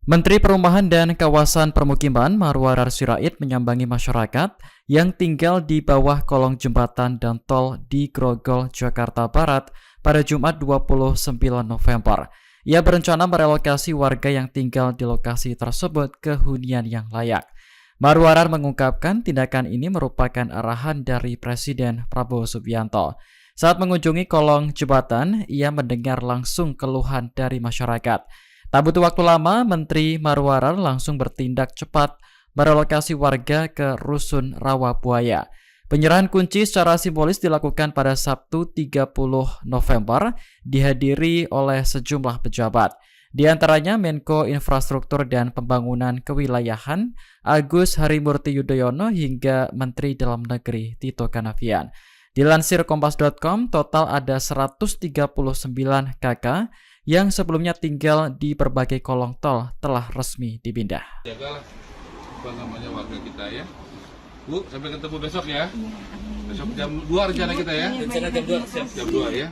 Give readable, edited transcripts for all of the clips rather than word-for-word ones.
Menteri Perumahan dan Kawasan Permukiman Marwarar Sirait menyambangi masyarakat yang tinggal di bawah kolong jembatan dan tol di Grogol, Jakarta Barat pada Jumat 29 November. Ia berencana merelokasi warga yang tinggal di lokasi tersebut ke hunian yang layak. Marwarar mengungkapkan tindakan ini merupakan arahan dari Presiden Prabowo Subianto. Saat mengunjungi kolong jembatan, ia mendengar langsung keluhan dari masyarakat. Tak butuh waktu lama, Menteri Marwarar langsung bertindak cepat merelokasi warga ke Rusun Rawabuaya. Penyerahan kunci secara simbolis dilakukan pada Sabtu 30 November, dihadiri oleh sejumlah pejabat. Di antaranya Menko Infrastruktur dan Pembangunan Kewilayahan Agus Harimurti Yudhoyono hingga Menteri Dalam Negeri Tito Karnavian. Dilansir Kompas.com, total ada 139 KK yang sebelumnya tinggal di berbagai kolong tol telah resmi dipindah. Jagalah warga kita ya. Bu, sampai ketemu besok ya. Besok jam 2 rencana kita ya. Rencana jam 2 siap. Jam 2 ya.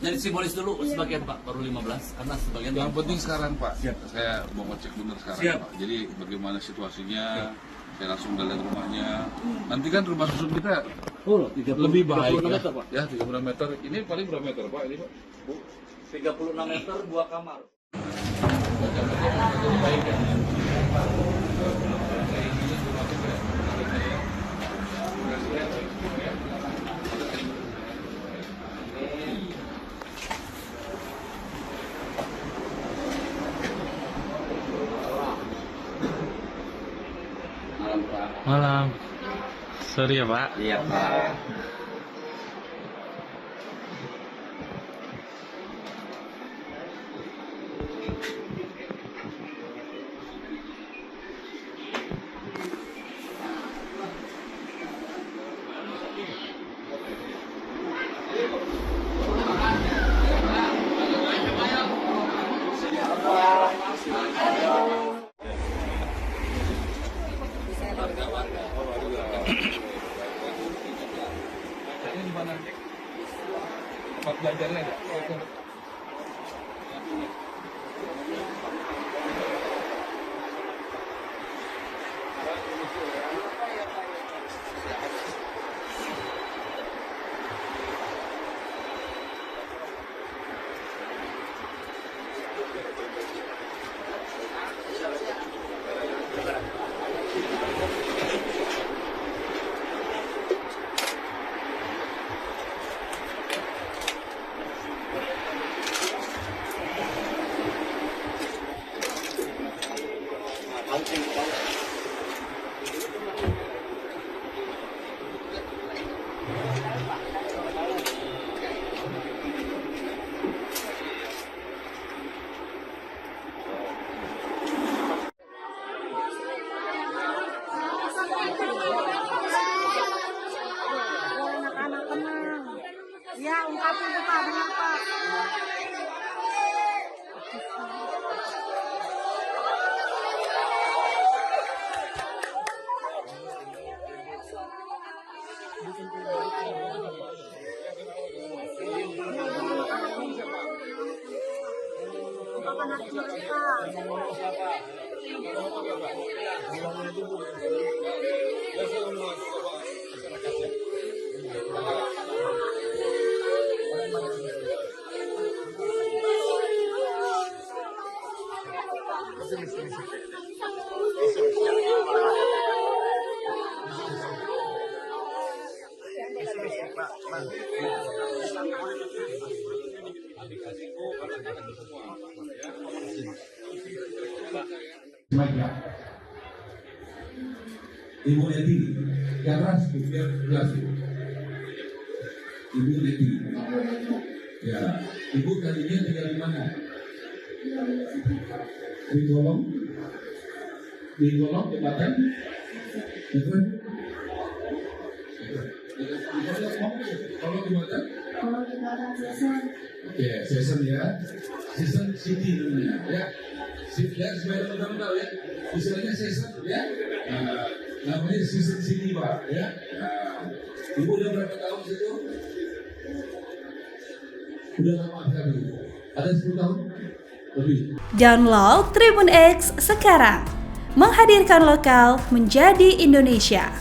Jadi simbolis dulu sebagian Pak, baru 15 karena sebagian Yang penting sekarang Pak, saya mau ngecek benar sekarang Siap. Pak. Jadi bagaimana situasinya, saya langsung lihat rumahnya. Nanti kan rumah susun kita lebih baik 36 ya. meter Pak. Ya 36 meter. Ini paling berapa meter Pak? Ini Pak? Bu. 36 meter 2 kamar. Malam. Sorry ya Pak. Iya Pak. Ini di mana? Tempat belajarnya ada? Anak-anak tenang. Ya, ungkapin tuh Pak, benar Pak. Ungkapan hati mereka. Baiklah. Ibu Neti, yang keras, biar jelas Ibu. Ibu Neti. Ya, Ibu tadinya tinggal di mana? Di Golong. Di Golong, jembatan. Betul? Kalau jembatan? Kalau jembatan Jason. Oke, Jason ya. Jason City namanya, ya. Ya, supaya teman-teman tahu ya, istilahnya season ya, namanya season sini Pak ya. Ibu udah berapa tahun situ? Udah lama sekali. Ada 10 tahun? lebih. Download Tribun X sekarang. Menghadirkan lokal menjadi Indonesia.